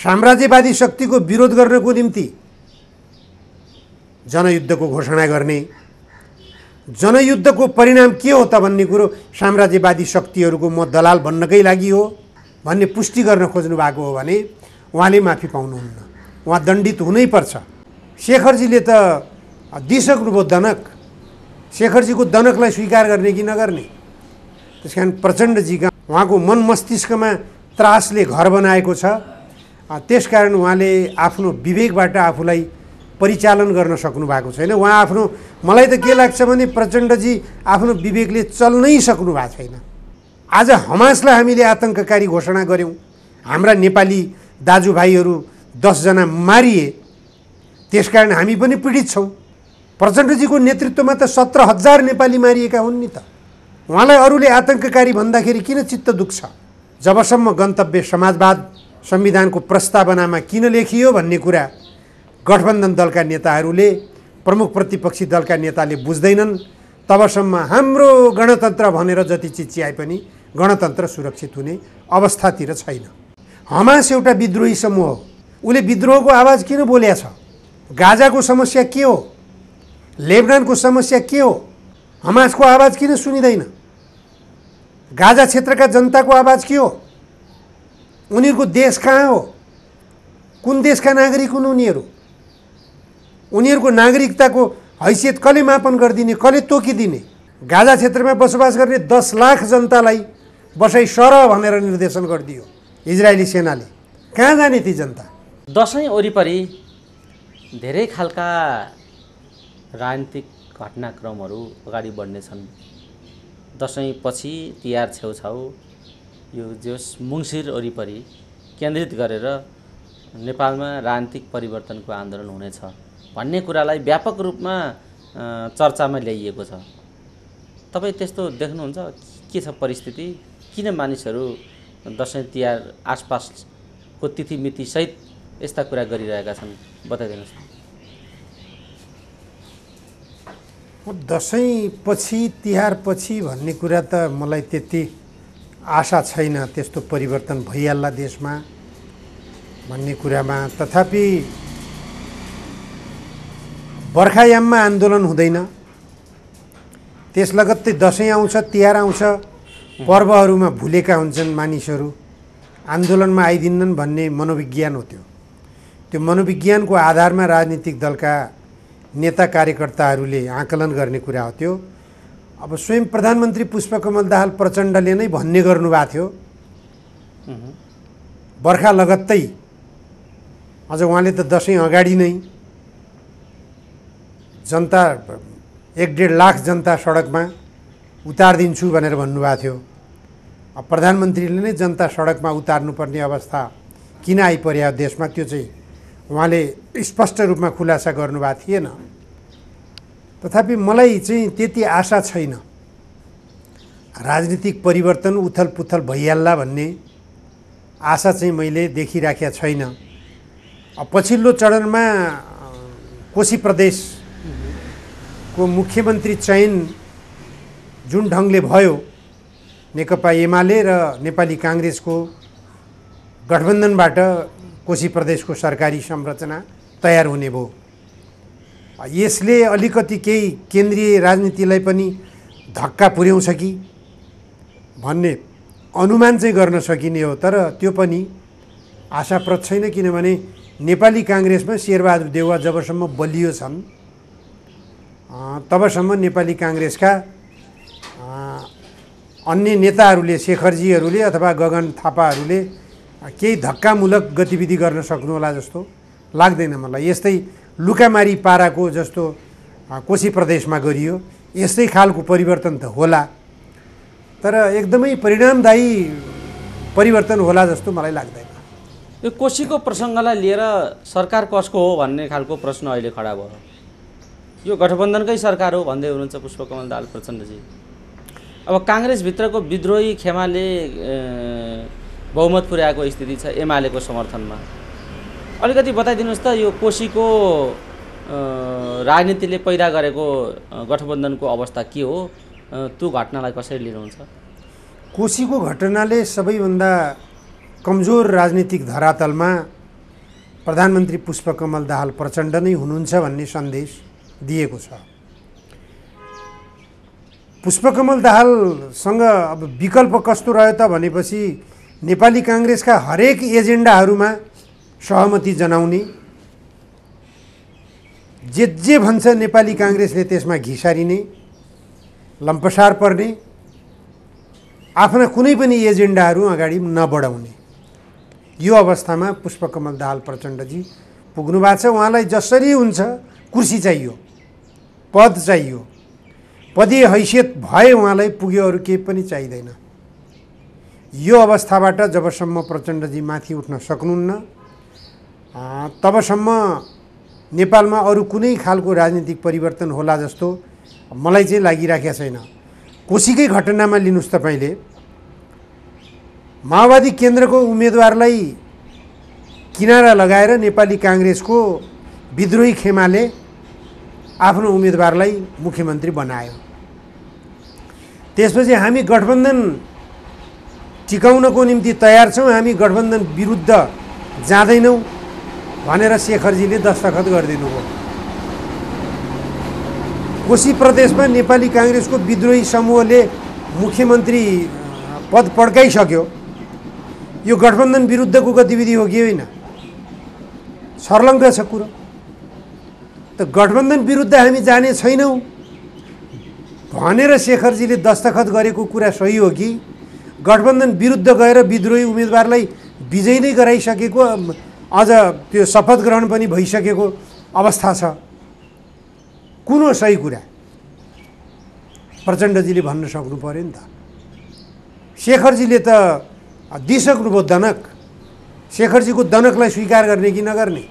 साम्राज्यवादी शक्तिको विरोध गर्नको निम्ति जनयुद्धको घोषणा गर्ने, जनयुद्धको परिणाम के हो त भन्ने कुरो साम्राज्यवादी शक्तिहरूको म दलाल बन्नकै लागि हो भन्ने पुष्टि गर्न खोज्नु भएको हो भने उहाँले माफी पाउनुहुन्न, उहाँ दण्डित हुनैपर्छ। शेखरजीले त दिइसक्नुभयो दनक, शेखरजीको दनकलाई स्वीकार गर्ने कि नगर्ने। त्यसकारण प्रचण्डजीका उहाँको मन मस्तिष्कमा त्रासले घर बनाएको छ। त्यसकारण उहाँले आफ्नो विवेकबाट आफूलाई परिचालन गर्न सक्नु भएको छैन। उहाँ आफ्नो, मलाई त के लाग्छ भने प्रचण्डजी आफ्नो विवेकले चल्नै सक्नु भएको छैन। आज हमासलाई हामीले आतङ्ककारी घोषणा गऱ्यौँ, हाम्रा नेपाली दाजुभाइहरू 10 जना मारिए, त्यसकारण हामी पनि पीडित छौँ। प्रचण्डजीको नेतृत्वमा त 17,000 नेपाली मारिएका हुन् नि त। उहाँलाई अरूले आतङ्ककारी भन्दाखेरि किन चित्त दुख्छ? जबसम्म गन्तव्य समाजवाद संविधानको प्रस्तावनामा किन लेखियो भन्ने कुरा गठबन्धन दलका नेताहरूले, प्रमुख प्रतिपक्षी दलका नेताले बुझ्दैनन्, तबसम्म हाम्रो गणतन्त्र भनेर जति चिच्याए पनि गणतन्त्र सुरक्षित हुने अवस्थातिर छैन। हमास एउटा विद्रोही समूह हो, उसले विद्रोहको आवाज किन बोलेको छ? गाजाको समस्या के हो? लेबनानको समस्या के हो? हमासको आवाज किन सुनिँदैन? गाजा क्षेत्रका जनताको आवाज के हो? उनीहरूको देश कहाँ हो? कुन देशका नागरिक हुन् उनीहरू? उनीहरूको नागरिकताको हैसियत कसले मापन गरिदिने, कसले तोकिदिने? गाजा क्षेत्रमा बसोबास गर्ने 10 लाख जनतालाई बसाइ सर भनेर निर्देशन गरिदियो इजरायली सेनाले। कहाँ जाने ती जनता? दसैँ वरिपरि धेरै खालका राजनीतिक घटनाक्रमहरू अगाडि बढ्नेछन्। दसैँपछि तिहार छेउछाउ यो जोस मङ्सिर वरिपरि केन्द्रित गरेर नेपालमा राजनीतिक परिवर्तनको आन्दोलन हुनेछ भन्ने कुरालाई व्यापक रूपमा चर्चामा ल्याइएको छ। तपाईँ त्यस्तो देख्नुहुन्छ? के छ परिस्थिति? किन मानिसहरू दसैँ तिहार आसपासको तिथिमिति सहित यस्ता कुरा गरिरहेका छन्? बताइदिनुहोस्। दसैँपछि तिहारपछि भन्ने कुरा त मलाई त्यति आशा छैन त्यस्तो परिवर्तन भइहाल्ला देशमा भन्ने कुरामा। तथापि बर्खायाममा आन्दोलन हुँदैन, त्यस लगत्तै दसैँ आउँछ, तिहार आउँछ, पर्वहरूमा भुलेका हुन्छन् मानिसहरू, आन्दोलनमा आइदिन्नन् भन्ने मनोविज्ञान हो। त्यो मनोविज्ञानको आधारमा राजनीतिक दलका नेता कार्यकर्ताहरूले आकलन गर्ने कुरा हो त्यो। अब स्वयं प्रधानमन्त्री पुष्पकमल दाहाल प्रचण्डले नै भन्ने गर्नुभएको थियो बर्खा लगत्तै, अझ उहाँले त दसैँ अगाडि नै जनता 1.5 लाख जनता सडकमा उतारिदिन्छु भनेर भन्नुभएको थियो। अब प्रधानमन्त्रीले नै जनता सडकमा उतार्नुपर्ने अवस्था किन आइपर्यो देशमा, त्यो चाहिँ उहाँले स्पष्ट रूपमा खुलासा गर्नुभएको थिएन। तथापि मलाई चाहिँ त्यति आशा छैन राजनीतिक परिवर्तन उथल पुथल भइहाल्ला भन्ने आशा चाहिँ मैले देखिराखेको छैन। पछिल्लो चरणमा कोशी प्रदेशको मुख्यमन्त्री चयन जुन ढङ्गले भयो, नेकपा एमाले र नेपाली काङ्ग्रेसको गठबन्धनबाट कोशी प्रदेशको सरकारी संरचना तयार हुने भयो। यसले अलिकति केही केन्द्रीय राजनीतिलाई पनि धक्का पुर्याउँछ कि भन्ने अनुमान चाहिँ गर्न सकिने हो। तर त्यो पनि आशाप्रद छैन, किनभने नेपाली काङ्ग्रेसमा शेरबहादुर देउवा जबसम्म बलियो छन् तबसम्म नेपाली काङ्ग्रेसका अन्य नेताहरूले, शेखरजीहरूले अथवा गगन थापाहरूले केही धक्कामूलक गतिविधि गर्न सक्नुहोला जस्तो लाग्दैन मलाई। यस्तै लुकामारी पाराको जस्तो कोशी प्रदेशमा गरियो यस्तै खालको परिवर्तन त होला, तर एकदमै परिणामदायी परिवर्तन होला जस्तो मलाई लाग्दैन। यो कोशीको प्रसङ्गलाई लिएर सरकार कसको हो भन्ने खालको प्रश्न अहिले खडा भयो। यो गठबन्धनकै सरकार हो भन्दै हुनुहुन्छ पुष्पकमल दाहाल प्रचण्डजी। अब काङ्ग्रेसभित्रको विद्रोही खेमाले बहुमत पुर्याएको स्थिति छ एमालेको समर्थनमा। अलिकति बताइदिनुहोस् त यो कोशीको राजनीतिले पैदा गरेको गठबन्धनको अवस्था के हो, त्यो घटनालाई कसरी लिनुहुन्छ? कोशीको घटनाले सबैभन्दा कमजोर राजनीतिक धरातलमा प्रधानमन्त्री पुष्पकमल दाहाल प्रचण्ड नै हुनुहुन्छ भन्ने सन्देश दिएको छ। पुष्पकमल दाहालसँग अब विकल्प कस्तो रह्यो त भनेपछि नेपाली काङ्ग्रेसका हरेक एजेन्डाहरूमा सहमति जनाउने, जे भन्छ नेपाली काङ्ग्रेसले त्यसमा घिसारिने, लम्पसार पर्ने, आफ्ना कुनै पनि एजेन्डाहरू अगाडि नबढाउने, यो अवस्थामा पुष्पकमल दाहाल प्रचण्डजी पुग्नु भएको छ। उहाँलाई जसरी हुन्छ कुर्सी चाहियो, पद चाहियो, पदीय हैसियत भए उहाँलाई पुग्यो, अरू केही पनि चाहिँदैन। यो अवस्थाबाट जबसम्म प्रचण्डजी माथि उठ्न सक्नुहुन्न तबसम्म नेपालमा अरू कुनै खालको राजनीतिक परिवर्तन होला जस्तो मलाई चाहिँ लागिराखेको छैन। कोशीकै घटनामा लिनुहोस्, तपाईँले माओवादी केन्द्रको उम्मेदवारलाई किनारा लगाएर नेपाली काङ्ग्रेसको विद्रोही खेमाले आफ्नो उम्मेदवारलाई मुख्यमन्त्री बनायो। त्यसपछि हामी गठबन्धन टिकाउनको निम्ति तयार छौँ, हामी गठबन्धन विरुद्ध जाँदैनौँ भनेर शेखरजीले दस्तखत गरिदिनु भयो। कोशी प्रदेशमा नेपाली काङ्ग्रेसको विद्रोही समूहले मुख्यमन्त्री पद पड्काइसक्यो। यो गठबन्धन विरुद्धको गतिविधि हो कि होइन? सर्लङ्ग छ कुरो। त गठबन्धन विरुद्ध हामी जाने छैनौँ भनेर शेखरजीले दस्तखत गरेको कुरा सही हो कि गठबन्धन विरुद्ध गएर विद्रोही उम्मेदवारलाई विजयी नै गराइसकेको, अझ त्यो शपथ ग्रहण पनि भइसकेको अवस्था छ? कुन हो सही कुरा? प्रचण्डजीले भन्न सक्नु पर्यो नि त। शेखरजीले त दिइसक्नुभयो दनक। शेखरजीको दनकलाई स्वीकार गर्ने कि नगर्ने?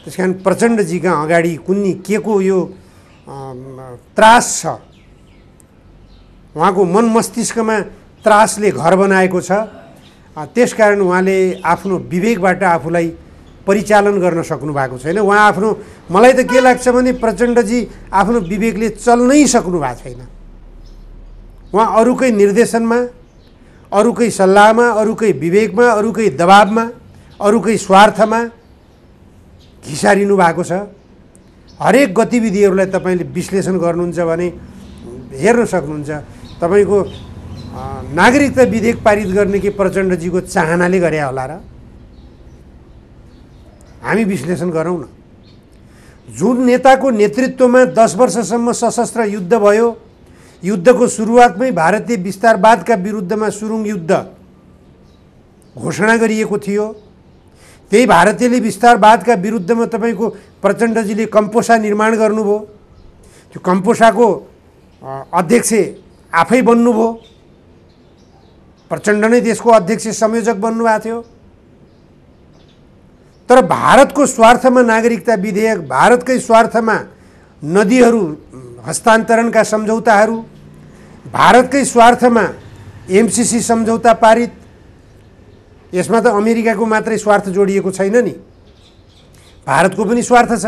त्यस कारण प्रचण्डजीका अगाडि कुन्नी के को यो त्रास छ, उहाँको मन मस्तिष्कमा त्रासले घर बनाएको छ। त्यसकारण उहाँले आफ्नो विवेकबाट आफूलाई परिचालन गर्न सक्नु भएको छैन। उहाँ आफ्नो, मलाई त के लाग्छ भने प्रचण्डजी आफ्नो विवेकले चल्नै सक्नु भएको छैन। उहाँ अरूकै निर्देशनमा, अरूकै सल्लाहमा, अरूकै विवेकमा, अरूकै दबाबमा, अरूकै स्वार्थमा घिसारिनु भएको छ। हरेक गतिविधिहरूलाई तपाईँले विश्लेषण गर्नुहुन्छ भने हेर्न सक्नुहुन्छ। तपाईँको नागरिकता विधेयक पारित गर्ने कि प्रचण्डजीको चाहनाले गरे होला र? हामी विश्लेषण गरौँ न। जुन नेताको नेतृत्वमा 10 वर्षसम्म सशस्त्र युद्ध भयो, युद्धको सुरुवातमै भारतीय विस्तारवादका विरुद्धमा सुरुङ युद्ध घोषणा गरिएको थियो, त्यही भारतीय विस्तारवादका विरुद्धमा तपाईँको प्रचण्डजीले कम्पोसा निर्माण गर्नुभयो। त्यो कम्पोसाको अध्यक्ष आफै बन्नुभयो, प्रचण्ड नै त्यसको अध्यक्ष संयोजक बन्नुभएको थियो। तर भारतको स्वार्थमा नागरिकता विधेयक, भारतकै स्वार्थमा नदीहरू हस्तान्तरणका सम्झौताहरू, भारतकै स्वार्थमा एमसीसी सम्झौता पारित। यसमा त अमेरिकाको मात्रै स्वार्थ जोडिएको छैन नि, भारतको पनि स्वार्थ छ।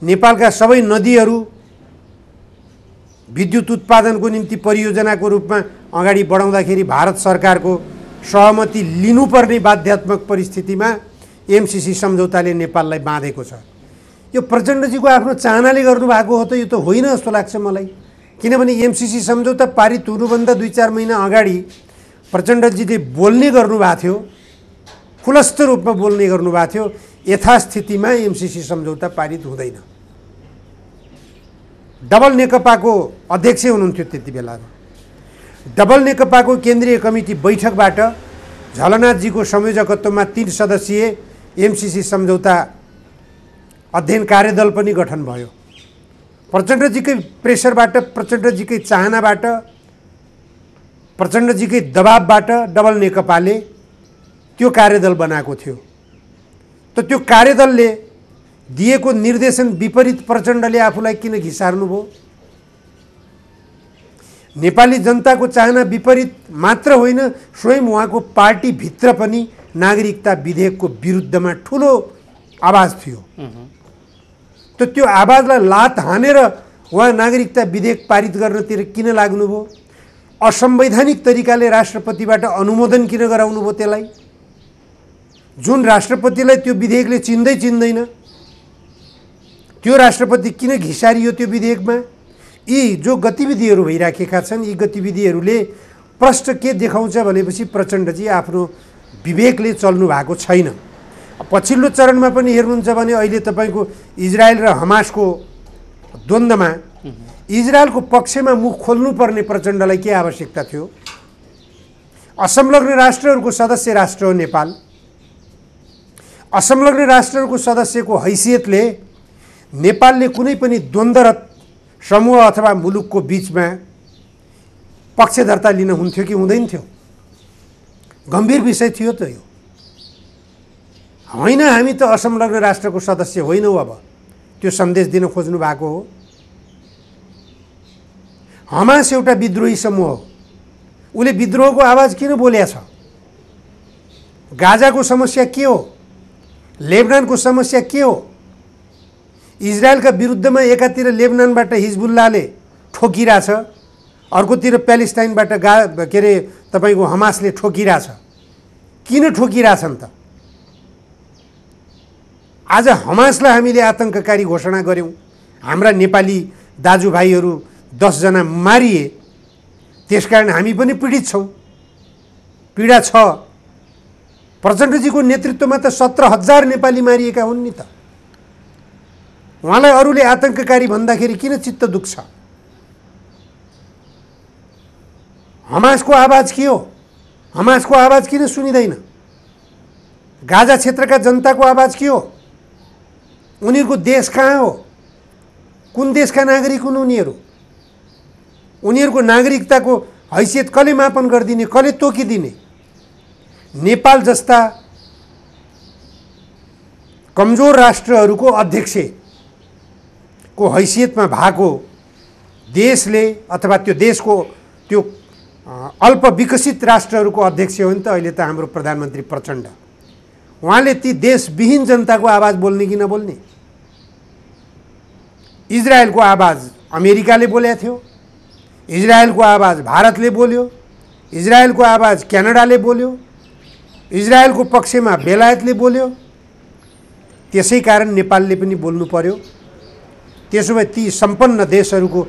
नेपालका सबै नदीहरू विद्युत उत्पादनको निम्ति परियोजनाको रूपमा अगाडि बढाउँदाखेरि भारत सरकारको सहमति लिनुपर्ने बाध्यात्मक परिस्थितिमा एमसीसी सम्झौताले नेपाललाई बाँधेको छ। यो प्रचण्डजीको आफ्नो चाहनाले गर्नुभएको हो त? यो त होइन जस्तो लाग्छ मलाई। किनभने एमसीसी सम्झौता पारित हुनुभन्दा 2-4 महिना अगाडि प्रचण्डजीले बोल्ने गर्नुभएको थियो, खुलस्त रूपमा बोल्ने गर्नुभएको थियो, यथास्थितिमा एमसीसी सम्झौता पारित हुँदैन। डबल नेकपाको अध्यक्ष हुनुहुन्थ्यो त्यति बेला। डबल नेकपाको केन्द्रीय कमिटी बैठकबाट झलनाथजीको संयोजकत्वमा 3 सदस्यीय एमसीसी सम्झौता अध्ययन कार्यदल पनि गठन भयो। प्रचण्डजीकै प्रेसरबाट, प्रचण्डजीकै चाहनाबाट, प्रचण्डजीकै दबाबबाट डबल नेकपाले त्यो कार्यदल बनाएको थियो। त त्यो कार्यदलले दिएको निर्देशन विपरीत प्रचण्डले आफूलाई किन घिसार्नुभयो? नेपाली जनताको चाहना विपरीत मात्र होइन, स्वयं उहाँको पार्टीभित्र पनि नागरिकता विधेयकको विरुद्धमा ठुलो आवाज थियो। त त्यो आवाजलाई लात हानेर उहाँ नागरिकता विधेयक पारित गर्नतिर किन लाग्नुभयो? असंवैधानिक तरिकाले राष्ट्रपतिबाट अनुमोदन किन गराउनुभयो त्यसलाई? जुन राष्ट्रपतिलाई त्यो विधेयकले चिन्दैन, त्यो राष्ट्रपति किन घिसारियो त्यो विधेयकमा? यी जो गतिविधिहरू भइराखेका छन्, यी गतिविधिहरूले प्रष्ट के देखाउँछ भनेपछि प्रचण्डजी आफ्नो विवेकले चल्नु भएको छैन। पछिल्लो चरणमा पनि हेर्नुहुन्छ भने अहिले तपाईँको इजरायल र हमासको द्वन्द्वमा इजरायलको पक्षमा मुख खोल्नुपर्ने प्रचण्डलाई के आवश्यकता थियो? असंलग्न राष्ट्रहरूको सदस्य राष्ट्र हो नेपाल। असंलग्न राष्ट्रहरूको सदस्यको हैसियतले नेपालले कुनै पनि द्वन्द्वरत समूह अथवा मुलुकको बीचमा पक्षधरता लिन हुन्थ्यो कि हुँदैन थियो? गम्भीर विषय थियो त यो। होइन, हामी त असंलग्न राष्ट्रको सदस्य होइनौँ अब, त्यो सन्देश दिन खोज्नु भएको हो। हमास एउटा विद्रोही समूह हो, उसले विद्रोहको आवाज किन बोलेको छ? गाजाको समस्या के हो? लेबनानको समस्या के हो? इजरायलका विरुद्धमा एकातिर लेबनानबाट हिजबुल्लाहले ठोकिरहेछ, अर्कोतिर प्यालेस्टाइनबाट के अरे तपाईँको हमासले ठोकिरहेछ। किन ठोकिरहेछन् त? आज हमासलाई हामीले आतङ्ककारी घोषणा गऱ्यौँ, हाम्रा नेपाली दाजुभाइहरू 10 जना मारिए, त्यसकारण हामी पनि पीडित छौँ, पीडा छ। प्रचण्डजीको नेतृत्वमा त 17,000 नेपाली मारिएका हुन् नि त। उहाँलाई अरूले आतङ्ककारी भन्दाखेरि किन चित्त दुख्छ? हमासको आवाज के हो? हमासको आवाज किन सुनिँदैन? गाजा क्षेत्रका जनताको आवाज के हो? उनीहरूको देश कहाँ हो? कुन देशका नागरिक हुन् उनीहरू? उनीहरूको नागरिकताको हैसियत कसले मापन गरिदिने, कसले तोकिदिने? नेपाल जस्ता कमजोर राष्ट्रहरूको अध्यक्षको हैसियतमा भएको देशले अथवा त्यो देशको त्यो अल्प विकसित राष्ट्रहरूको अध्यक्ष हो नि त अहिले त हाम्रो प्रधानमन्त्री प्रचण्ड। उहाँले ती देशविहीन जनताको आवाज बोल्ने कि नबोल्ने? इजरायलको आवाज अमेरिकाले बोलेको थियो, इजरायलको आवाज भारतले बोल्यो, इजरायलको आवाज क्यानाडाले बोल्यो, इजरायलको पक्षमा बेलायतले बोल्यो। त्यसै कारण नेपालले पनि बोल्नु पर्यो। त्यसो भए ती सम्पन्न देशहरूको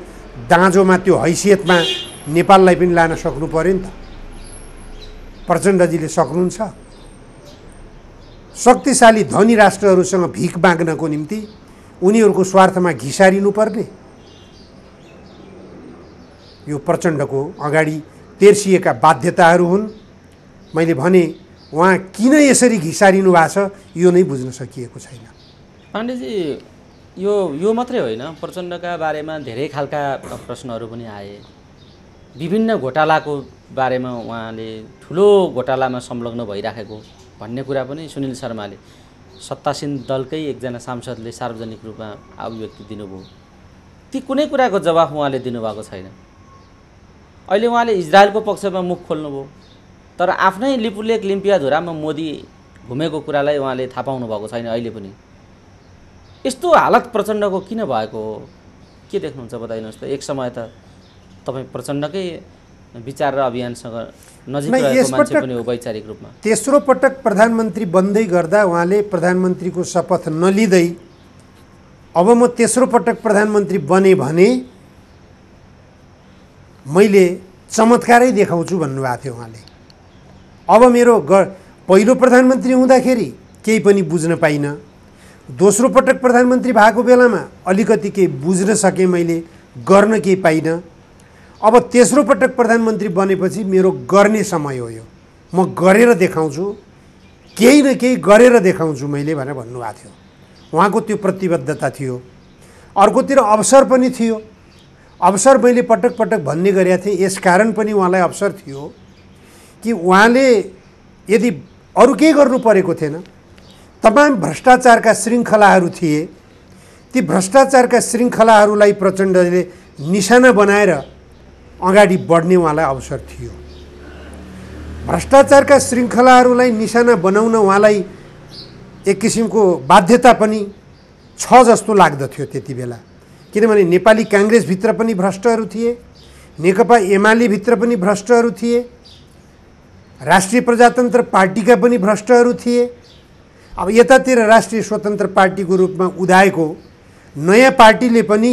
दाँजोमा त्यो हैसियतमा नेपाललाई पनि लान सक्नु पर्यो नि त। प्रचण्डजीले सक्नुहुन्छ? शक्तिशाली धनी राष्ट्रहरूसँग भिख माग्नको निम्ति उनीहरूको स्वार्थमा घिसारिनु पर्ने? यो प्रचण्डको अगाडि तेर्सिएका बाध्यताहरू हुन्। मैले भने उहाँ किन यसरी घिसारिनु भएको छ यो नै बुझ्न सकिएको छैन। पाण्डेजी, यो मात्रै होइन, प्रचण्डका बारेमा धेरै खालका प्रश्नहरू पनि आए। विभिन्न घोटालाको बारेमा उहाँले ठुलो घोटालामा संलग्न भइराखेको भन्ने कुरा पनि सुनिल शर्माले सत्तासीन दलकै एकजना सांसदले सार्वजनिक रूपमा अभिव्यक्ति दिनुभयो। ती कुनै कुराको जवाफ उहाँले दिनुभएको छैन। अहिले उहाँले इजरायलको पक्षमा मुख खोल्नुभयो, तर आफ्नै लिपुलेक लिम्पियाधुरामा मोदी घुमेको कुरालाई उहाँले थाहा पाउनु भएको छैन अहिले पनि। यस्तो हालत प्रचण्डको किन भएको हो? के देख्नुहुन्छ बताइनुहोस् त। एक समय त तपाईँ प्रचण्डकै विचार र अभियानसँग नजिक रहेको मान्छे पनि हो वैचारिक रूपमा। तेस्रो पटक प्रधानमन्त्री बन्दै गर्दा उहाँले प्रधानमन्त्रीको शपथ नलिँदै अब म तेस्रो पटक प्रधानमन्त्री बने भने मैले चमत्कारै देखाउँछु भन्नुभएको थियो उहाँले। अब मेरो पहिलो प्रधानमन्त्री हुँदाखेरि केही पनि बुझ्न पाइनँ, दोस्रो पटक प्रधानमन्त्री भएको बेलामा अलिकति केही बुझ्न सकेँ मैले, गर्न केही पाइनँ। अब तेस्रो पटक प्रधानमन्त्री बनेपछि मेरो गर्ने समय हो, यो म गरेर देखाउँछु, केही न केही गरेर देखाउँछु मैले भनेर भन्नुभएको थियो। उहाँको त्यो प्रतिबद्धता थियो। अर्कोतिर अवसर पनि थियो। अवसर मैले पटक पटक भन्ने गरेका थिएँ, यसकारण पनि उहाँलाई अवसर थियो कि उहाँले यदि अरू केही गर्नु परेको थिएन, तमाम भ्रष्टाचारका श्रृङ्खलाहरू थिए, ती भ्रष्टाचारका श्रृङ्खलाहरूलाई प्रचण्डले निशाना बनाएर अगाडि बढ्ने उहाँलाई अवसर थियो। भ्रष्टाचारका श्रृङ्खलाहरूलाई निशाना बनाउन उहाँलाई एक किसिमको बाध्यता पनि छ जस्तो लाग्दथ्यो त्यति बेला। किनभने नेपाली काङ्ग्रेसभित्र पनि भ्रष्टहरू थिए, नेकपा एमालेभित्र पनि भ्रष्टहरू थिए, राष्ट्रिय प्रजातन्त्र पार्टीका पनि भ्रष्टहरू थिए, अब यतातिर राष्ट्रिय स्वतन्त्र पार्टीको रूपमा उदाएको नयाँ पार्टीले पनि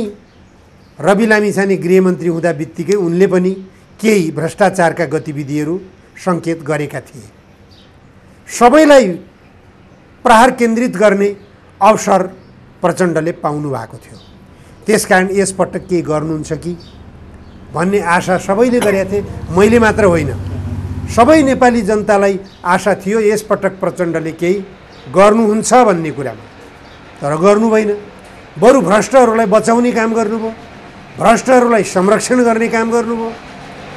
रवि लामिछाने गृहमन्त्री हुँदा बित्तिकै उनले पनि केही भ्रष्टाचारका गतिविधिहरू सङ्केत गरेका थिए। सबैलाई प्रहार केन्द्रित गर्ने अवसर प्रचण्डले पाउनु भएको थियो। त्यसकारण यसपटक केही गर्नुहुन्छ कि भन्ने आशा सबैले गरेका थिए, मैले मात्र होइन, सबै नेपाली जनतालाई आशा थियो यसपटक प्रचण्डले केही गर्नुहुन्छ भन्ने कुरामा। तर गर्नु भएन, बरु भ्रष्टहरूलाई बचाउने काम गर्नुभयो, भ्रष्टहरूलाई संरक्षण गर्ने काम गर्नुभयो।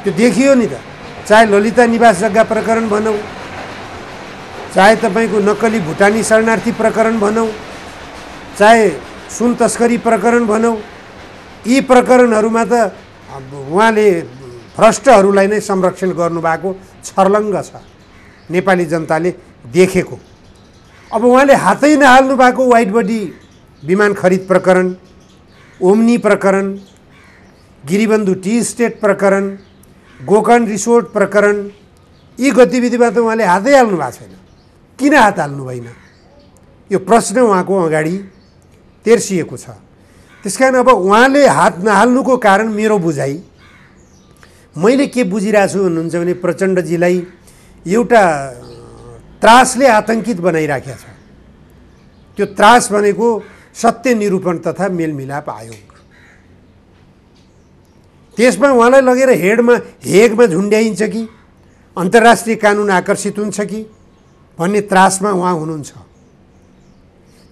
त्यो देखियो नि त, चाहे ललिता निवास जग्गा प्रकरण भनौँ, चाहे तपाईँको नक्कली भुटानी शरणार्थी प्रकरण भनौँ, चाहे सुन तस्करी प्रकरण भनौँ, यी प्रकरणहरूमा त उहाँले भ्रष्टहरूलाई नै संरक्षण गर्नुभएको छर्लङ्ग छ, नेपाली जनताले देखेको। अब उहाँले हातै नहाल्नु भएको वाइट बडी विमान खरिद प्रकरण, ओम्नी प्रकरण, गिरिबन्धु टी स्टेट प्रकरण, गोकर्ण रिसोर्ट प्रकरण, यी गतिविधिमा त उहाँले हातै हाल्नु भएको छैन। किन हात हाल्नु भएन? यो प्रश्न उहाँको अगाडि तेर्सिएको छ। त्यसकारण अब उहाँले हात नहाल्नुको कारण मेरो बुझाइ, मैले के बुझिरहेको छु भन्नुहुन्छ भने प्रचण्डजीलाई एउटा त्रासले आतङ्कित बनाइराखेको छ। त्यो त्रास भनेको सत्य निरूपण तथा मेलमिलाप आयोग। त्यसमा उहाँलाई लगेर हेगमा झुन्ड्याइन्छ कि अन्तर्राष्ट्रिय कानुन आकर्षित हुन्छ कि भन्ने त्रासमा उहाँ हुनुहुन्छ।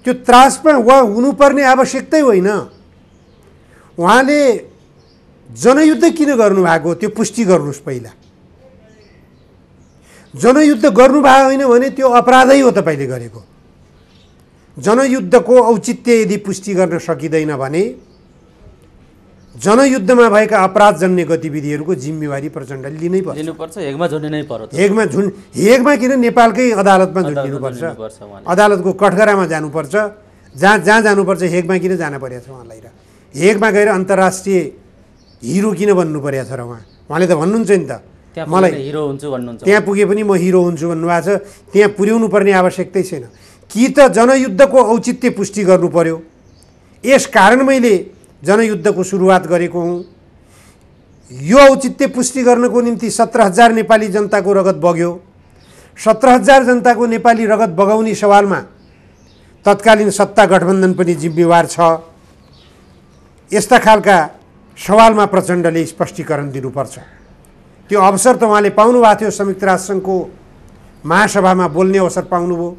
त्यो त्रासमा उहाँ हुनुपर्ने आवश्यकतै होइन। उहाँले जनयुद्ध किन गर्नुभएको त्यो पुष्टि गर्नुहोस् पहिला। जनयुद्ध गर्नुभएको होइन भने त्यो अपराधै हो तपाईँले गरेको। जनयुद्धको औचित्य यदि पुष्टि गर्न सकिँदैन भने जनयुद्धमा भएका अपराधजन्य गतिविधिहरूको जिम्मेवारी प्रचण्डले लिनुपर्छ। हेगमा झुन्डिनै पर्यो। हेगमा किन नेपालकै अदालतमा झुन्डिनुपर्छ, अदालतको कठघरामा जानुपर्छ। जहाँ जानुपर्छ हेगमा किन जान परेको छ उहाँलाई? र हेगमा गएर अन्तर्राष्ट्रिय हिरो किन बन्नु परेको छ र उहाँले त भन्नुहुन्छ नि त मलाई हिरो हुन्छु भन्नुहुन्छ। त्यहाँ पुगे पनि म हिरो हुन्छु भन्नुभएको छ। त्यहाँ पुर्याउनु पर्ने आवश्यकतै छैन। कि त जनयुद्धको औचित्य पुष्टि गर्नु पर्यो। यस कारण मैले जनयुद्धको सुरुवात गरेको हुँ। यो औचित्य पुष्टि गर्नको निम्ति 17,000 नेपाली जनताको रगत बग्यो। 17,000 जनताको नेपाली रगत बगाउने सवालमा तत्कालीन सत्ता गठबन्धन पनि जिम्मेवार छ। यस्ता खालका सवालमा प्रचण्डले स्पष्टीकरण दिनुपर्छ। त्यो अवसर त उहाँले पाउनु भएको थियो। संयुक्त राष्ट्रसङ्घको महासभामा बोल्ने अवसर पाउनुभयो,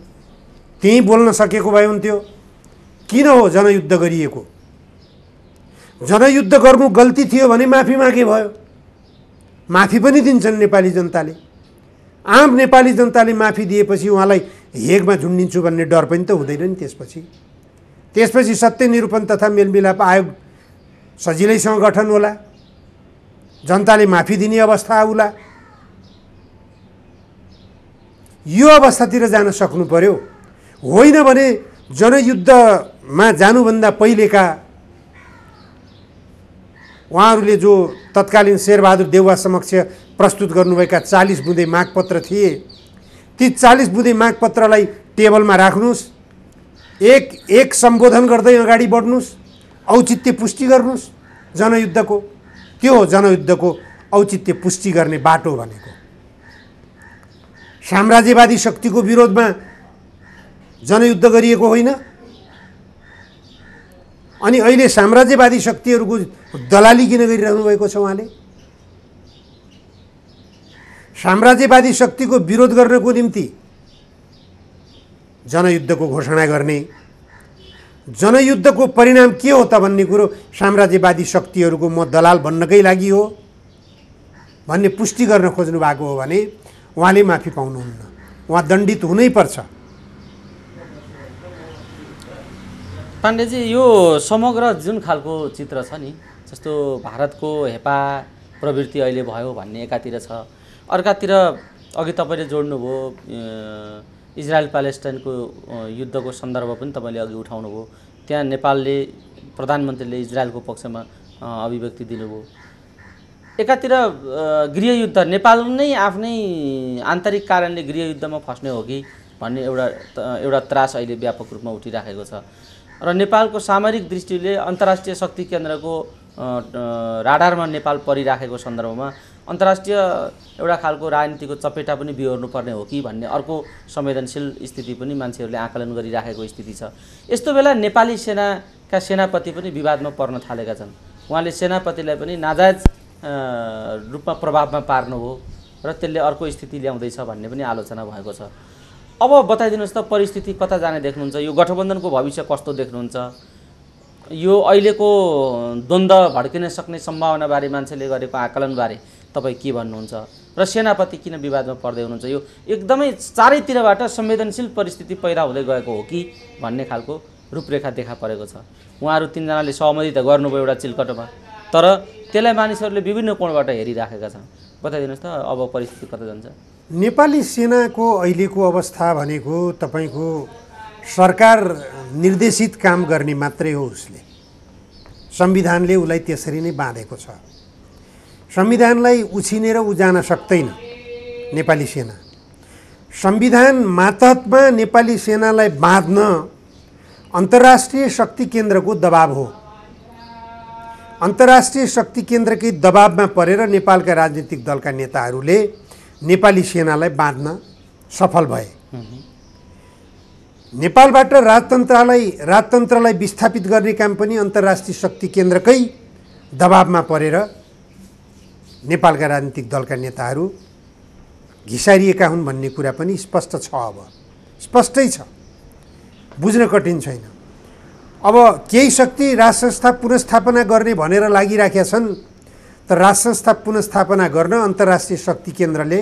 त्यहीँ बोल्न सकेको भए हुन्थ्यो। किन हो जनयुद्ध गरिएको? जनयुद्ध गर्नु गल्ती थियो भने माफी मागे भयो। माफी पनि दिन्छन् नेपाली जनताले। आम नेपाली जनताले माफी दिएपछि उहाँलाई हेगमा झुन्डिन्छु भन्ने डर पनि त हुँदैन नि। त्यसपछि सत्य निरूपण तथा मेलमिलाप आयोग सजिलैसँग गठन होला, जनताले माफी दिने अवस्था आउला। यो अवस्थातिर जान सक्नु पर्यो। होइन भने जनयुद्धमा जानुभन्दा पहिलेका उहाँहरूले जो तत्कालीन शेरबहादुर देउवा समक्ष प्रस्तुत गर्नुभएका 40 बुँदे मागपत्र थिए, ती 40 बुँदे मागपत्रलाई टेबलमा राख्नुहोस्, एक सम्बोधन गर्दै अगाडि बढ्नुहोस्, औचित्य पुष्टि गर्नुहोस् जनयुद्धको। त्यो हो जनयुद्धको औचित्य पुष्टि गर्ने बाटो भनेको। साम्राज्यवादी शक्तिको विरोधमा जनयुद्ध गरिएको होइन। अनि अहिले साम्राज्यवादी शक्तिहरूको दलाली किन गरिरहनु भएको छ उहाँले? साम्राज्यवादी शक्तिको विरोध गर्नको निम्ति जनयुद्धको घोषणा गर्ने, जनयुद्धको परिणाम के हो त भन्ने कुरो साम्राज्यवादी शक्तिहरूको म दलाल बन्नकै लागि हो भन्ने पुष्टि गर्न खोज्नु भएको हो भने उहाँले माफी पाउनुहुन्न। उहाँ दण्डित हुनैपर्छ। पाण्डेजी, यो समग्र जुन खालको चित्र छ नि, जस्तो भारतको हेपा प्रवृत्ति अहिले भयो भन्ने एकातिर छ, अर्कातिर अघि तपाईँले जोड्नुभयो इजरायल प्यालेस्टाइनको युद्धको सन्दर्भ पनि तपाईँले अघि उठाउनुभयो। त्यहाँ नेपालले प्रधानमन्त्रीले इजरायलको पक्षमा अभिव्यक्ति दिनुभयो। एकातिर गृहयुद्ध, नेपाल नै आफ्नै आन्तरिक कारणले गृहयुद्धमा फस्ने हो कि भन्ने एउटा त्रास अहिले व्यापक रूपमा उठिराखेको छ र नेपालको सामरिक दृष्टिले अन्तर्राष्ट्रिय शक्ति केन्द्रको राडारमा नेपाल परिराखेको सन्दर्भमा अन्तर्राष्ट्रिय एउटा खालको राजनीतिको चपेटा पनि बिहोर्नुपर्ने हो कि भन्ने अर्को संवेदनशील स्थिति पनि मान्छेहरूले आकलन गरिराखेको स्थिति छ। यस्तो बेला नेपाली सेनाका सेनापति पनि विवादमा पर्न थालेका छन्। उहाँले सेनापतिलाई पनि नाजायज रूपमा प्रभावमा पार्नु हो र त्यसले अर्को स्थिति ल्याउँदैछ भन्ने पनि आलोचना भएको छ। अब बताइदिनुहोस् त परिस्थिति कता जाने देख्नुहुन्छ? यो गठबन्धनको भविष्य कस्तो देख्नुहुन्छ? यो अहिलेको द्वन्द्व भड्किन सक्ने सम्भावनाबारे मान्छेले गरेको आकलनबारे तपाईँ के भन्नुहुन्छ? र सेनापति किन विवादमा पर्दै हुनुहुन्छ? यो एकदमै चारैतिरबाट संवेदनशील परिस्थिति पैदा हुँदै गएको हो कि भन्ने खालको रूपरेखा देखा परेको छ। उहाँहरू तीनजनाले सहमति त गर्नुभयो एउटा चिलकटोमा, तर त्यसलाई मानिसहरूले विभिन्न कोणबाट हेरिराखेका छन्। बताइदिनुहोस् त अब परिस्थिति कता जान्छ? नेपाली सेनाको अहिलेको अवस्था भनेको तपाईँको सरकार निर्देशित काम गर्ने मात्रै हो। उसले संविधानले उसलाई त्यसरी नै बाँधेको छ। संविधानलाई उछिनेर ऊ जान सक्दैन नेपाली सेना। संविधान मातहतमा नेपाली सेनालाई बाँध्न अन्तर्राष्ट्रिय शक्ति केन्द्रको दबाब हो। अन्तर्राष्ट्रिय शक्ति केन्द्रकै दबाबमा परेर नेपालका राजनीतिक दलका नेताहरूले नेपाली सेनालाई बाँध्न सफल भए। नेपालबाट राजतन्त्रलाई विस्थापित गर्ने काम पनि अन्तर्राष्ट्रिय शक्ति केन्द्रकै दबाबमा परेर नेपालका राजनीतिक दलका नेताहरू घिसारिएका हुन् भन्ने कुरा पनि स्पष्ट छ। अब स्पष्टै छ, बुझ्न कठिन छैन। अब केही शक्ति राष्ट्र संस्था पुनर्स्थापना गर्ने भनेर लागिराखेका छन्, तर राष्ट्र संस्था पुनर्स्थापना गर्न अन्तर्राष्ट्रिय शक्ति केन्द्रले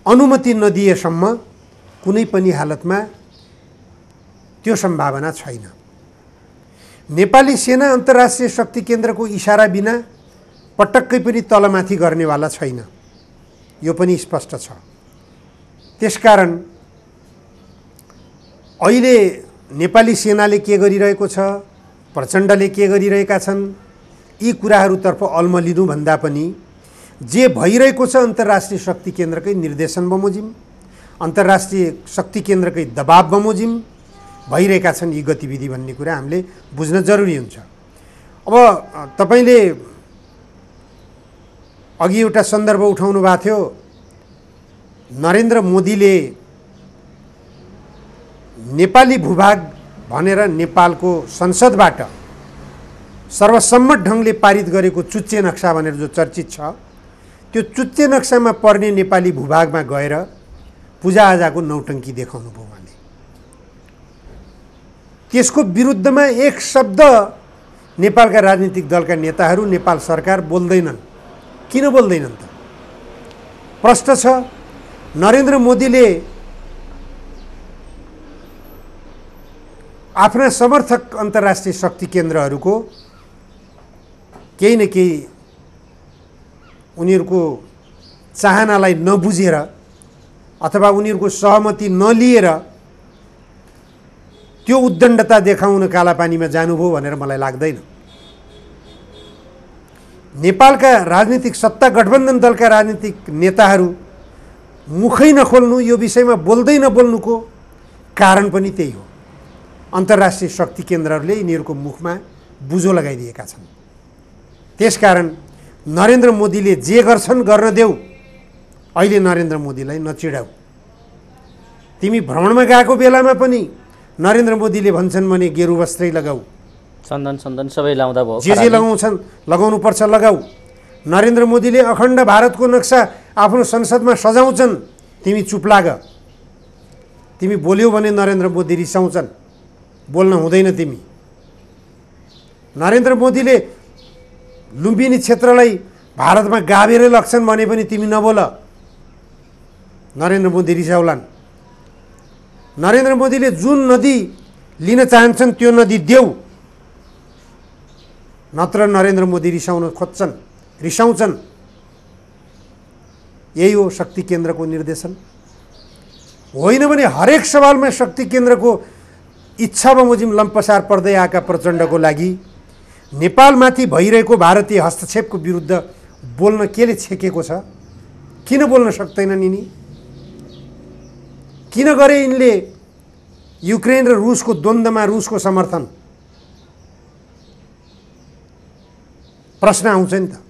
अनुमति नदिएसम्म कुनै पनि हालतमा त्यो सम्भावना छैन। नेपाली सेना अन्तर्राष्ट्रिय शक्ति केन्द्रको इशारा बिना पटक्कै पनि तलमाथि गर्नेवाला छैन, यो पनि स्पष्ट छ। त्यसकारण अहिले नेपाली सेनाले के गरिरहेको छ, प्रचण्डले के गरिरहेका छन्, यी कुराहरूतर्फ अल्मलिनुभन्दा पनि जे भइरहेको छ अन्तर्राष्ट्रिय शक्ति केन्द्रकै निर्देशन बमोजिम, अन्तर्राष्ट्रिय शक्ति केन्द्रकै दबाब बमोजिम भइरहेका छन् यी गतिविधि भन्ने कुरा हामीले बुझ्न जरुरी हुन्छ। अब तपाईँले अघि एउटा सन्दर्भ उठाउनु भएको थियो, नरेन्द्र मोदीले नेपाली भूभाग भनेर नेपालको संसदबाट सर्वसम्मत ढङ्गले पारित गरेको चुच्चे नक्सा भनेर जो चर्चित छ, त्यो चुच्चे नक्सामा पर्ने नेपाली भूभागमा गएर पूजाआजाको नौटङ्की देखाउनु भयो। उहाँले त्यसको विरुद्धमा एक शब्द नेपालका राजनीतिक दलका नेताहरू, नेपाल सरकार बोल्दैनन्। किन बोल्दैनन् त? प्रश्न छ। नरेन्द्र मोदीले आफ्ना समर्थक अन्तर्राष्ट्रिय शक्ति केन्द्रहरूको केही न केही उनीहरूको चाहनालाई नबुझेर अथवा उनीहरूको सहमति नलिएर त्यो उद्दण्डता देखाउन कालापानीमा जानुभयो भनेर मलाई लाग्दैन। नेपालका राजनीतिक सत्ता गठबन्धन दलका राजनीतिक नेताहरू मुखै नखोल्नु, यो विषयमा बोल्दै नबोल्नुको कारण पनि त्यही हो। अन्तर्राष्ट्रिय शक्ति केन्द्रहरूले यिनीहरूको मुखमा बुझो लगाइदिएका छन्। त्यसकारण नरेन्द्र मोदीले जे गर्छन् गर्न देऊ, अहिले नरेन्द्र मोदीलाई नचिडाऊ। तिमी भ्रमणमा गएको बेलामा पनि नरेन्द्र मोदीले भन्छन् भने गेरु वस्त्रै लगाऊ, चन्दन सबै लाउँदा भयो, जे लगाउँछन् लगाउनुपर्छ लगाऊ। नरेन्द्र मोदीले अखण्ड भारतको नक्सा आफ्नो संसदमा सजाउँछन्, तिमी चुप लाग। तिमी बोल्यौ भने नरेन्द्र मोदी रिसाउँछन्, बोल्न हुँदैन तिमी। नरेन्द्र मोदीले लुम्बिनी क्षेत्रलाई भारतमा गाभेरै लग्छन् भने पनि तिमी नबोल, नरेन्द्र मोदी रिसाउलान्। नरेन्द्र मोदीले जुन नदी लिन चाहन्छन् त्यो नदी देऊ, नत्र नरेन्द्र मोदी रिसाउँछन्। यही हो शक्ति केन्द्रको निर्देशन। होइन भने हरेक सवालमा शक्ति केन्द्रको इच्छा बमोजिम लम्पसार पर्दै आएका प्रचण्डको लागि नेपालमाथि भइरहेको भारतीय हस्तक्षेपको विरुद्ध बोल्न केले छेकेको छ? किन बोल्न सक्दैनन् यिनी? किन गरे यिनले युक्रेन र रुसको द्वन्द्वमा रुसको समर्थन? प्रश्न आउँछ नि त।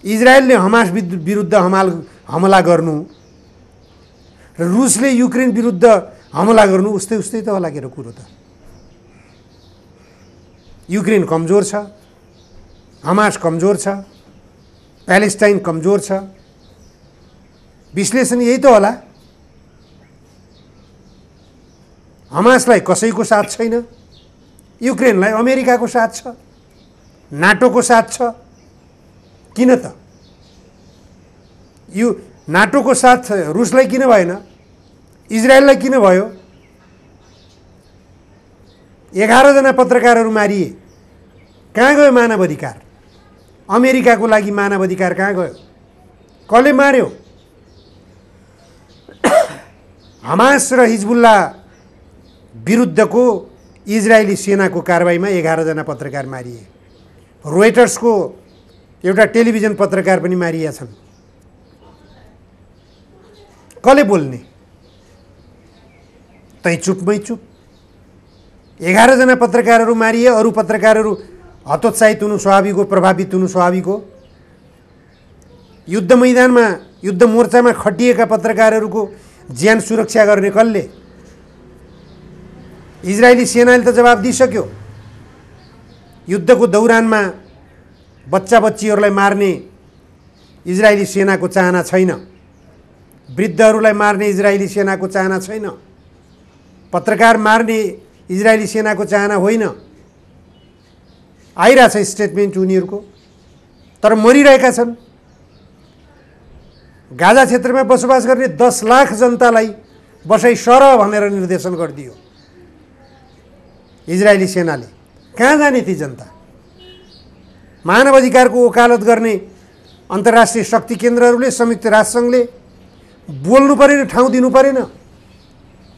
इजरायलले हमास विरुद्ध हमला गर्नु र रुसले युक्रेन विरुद्ध हमला गर्नु उस्तै उस्तै त होला के र कुरो त। युक्रेन कमजोर छ, हमास कमजोर छ, प्यालेस्टाइन कमजोर छ। विश्लेषण यही त होला। हमासलाई कसैको साथ छैन, युक्रेनलाई अमेरिकाको साथ छ, नाटोको साथ छ। किन त? यो नाटोको साथ रुसलाई किन भएन? इजरायललाई किन भयो? 11 जना पत्रकारहरू मारिए। कहाँ गयो मानव अधिकार? अमेरिकाको लागि मानव अधिकार कहाँ गयो? कसले मार्यो? हमास र हिजबुल्ला विरुद्धको इजरायली सेनाको कारबाहीमा 11 जना पत्रकार मारिए। रोइटर्सको एउटा टेलिभिजन पत्रकार पनि मारिया छन्। कसले बोल्ने? तै चुपमै चुप। 11 जना पत्रकारहरू मारिए, अरू पत्रकारहरू हतोत्साहित हुनु स्वाभाविक हो, प्रभावित हुनु स्वाभाविक हो। युद्ध मैदानमा, युद्ध मोर्चामा खटिएका पत्रकारहरूको ज्यान सुरक्षा गर्ने कसले? इजरायली सेनाले त जवाब दिइसक्यो। युद्धको दौरानमा बच्चा बच्चीहरूलाई मार्ने इजरायली सेनाको चाहना छैन, वृद्धहरूलाई मार्ने इजरायली सेनाको चाहना छैन, पत्रकार मार्ने इजरायली सेनाको चाहना होइन। आइरहेछ स्टेटमेन्ट उनीहरूको, तर मरिरहेका छन्। गाजा क्षेत्रमा बसोबास गर्ने 10 लाख जनतालाई बसाइ सर भनेर निर्देशन गरिदियो इजरायली सेनाले। कहाँ जाने ती जनता? मानव अधिकारको वकालत गर्ने अन्तर्राष्ट्रिय शक्ति केन्द्रहरूले, संयुक्त राष्ट्रसङ्घले बोल्नु परेन, ठाउँ दिनु परेन।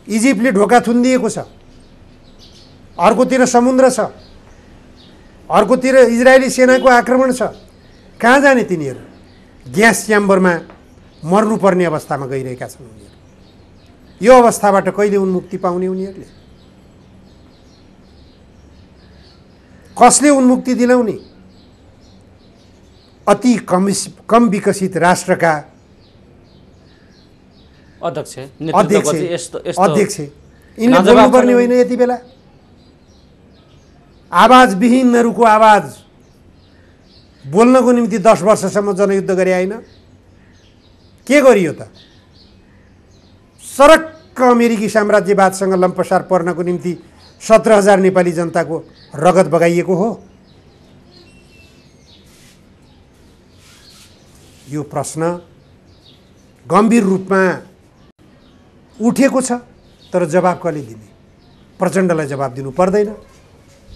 इजिप्टले ढोका थुनिदिएको छ, अर्कोतिर समुद्र छ, अर्कोतिर इजरायली सेनाको आक्रमण छ। कहाँ जाने तिनीहरू? ग्यास च्याम्बरमा मर्नुपर्ने अवस्थामा गइरहेका छन् उनीहरू। यो अवस्थाबाट कहिले उन्मुक्ति पाउने उनीहरूले? कसले उन्मुक्ति दिलाउने? अति कम विकसित राष्ट्रका अध्यक्ष यिनले बोल्नुपर्ने होइन यति बेला? आवाजविहीनहरूको आवाज बोल्नको निम्ति 10 वर्षसम्म जनयुद्ध गरे होइन? के गरियो त? सरक्क अमेरिकी साम्राज्यवादसँग लम्पसार पर्नको निम्ति 17,000 नेपाली जनताको रगत बगाइएको हो। यो प्रश्न गम्भीर रूपमा उठेको छ, तर जवाब कसले दिने? प्रचण्डलाई जवाब दिनु पर्दैन।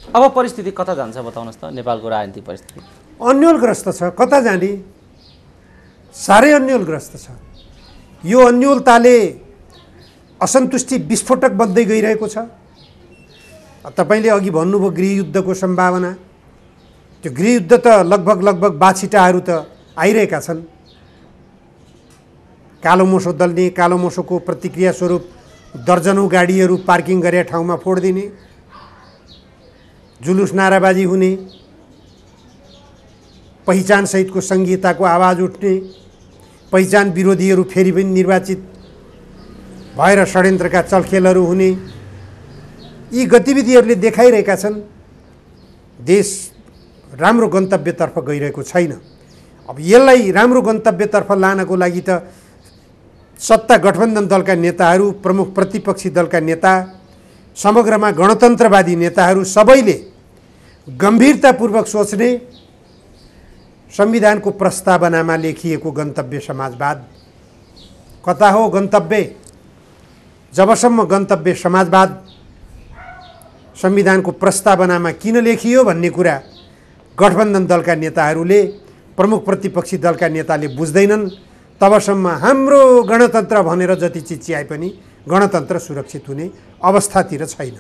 अब परिस्थिति कता जान्छ बताउनुहोस् त? नेपालको राजनीतिक परिस्थिति अन्यलग्रस्त छ। कता जाने? साह्रै अन्यलग्रस्त छ। यो अन्यलताले असन्तुष्टि विस्फोटक बन्दै गइरहेको छ। तपाईँले अघि भन्नुभयो गृहयुद्धको सम्भावना। त्यो गृहयुद्ध त लगभग बाछिटाहरू त आइरहेका छन्। कालो मोसो दल्ने, कालो मोसोको प्रतिक्रिया स्वरूप दर्जनौँ गाडीहरू पार्किङ गरे ठाउँमा फोडिदिने, जुलुस नाराबाजी हुने, पहिचानसहितको सङ्घीयताको आवाज उठ्ने, पहिचान विरोधीहरू फेरि पनि निर्वाचित भएर षड्यन्त्रका चलखेलहरू हुने, यी गतिविधिहरूले देखाइरहेका छन् देश राम्रो गन्तव्यतर्फ गइरहेको छैन। अब यसलाई राम्रो गन्तव्यतर्फ लानको लागि त सत्ता गठबन्धन दलका नेताहरू, प्रमुख प्रतिपक्षी दलका नेता, समग्रमा गणतन्त्रवादी नेताहरू सबैले गम्भीरतापूर्वक सोच्ने, संविधानको प्रस्तावनामा लेखिएको गन्तव्य समाजवाद कता हो गन्तव्य? जबसम्म गन्तव्य समाजवाद संविधानको प्रस्तावनामा किन लेखियो भन्ने कुरा गठबन्धन दलका नेताहरूले, प्रमुख प्रतिपक्षी दलका नेताले बुझ्दैनन्, तबसम्म हाम्रो गणतन्त्र भनेर जति चिच्याए पनि गणतन्त्र सुरक्षित हुने अवस्थातिर छैन।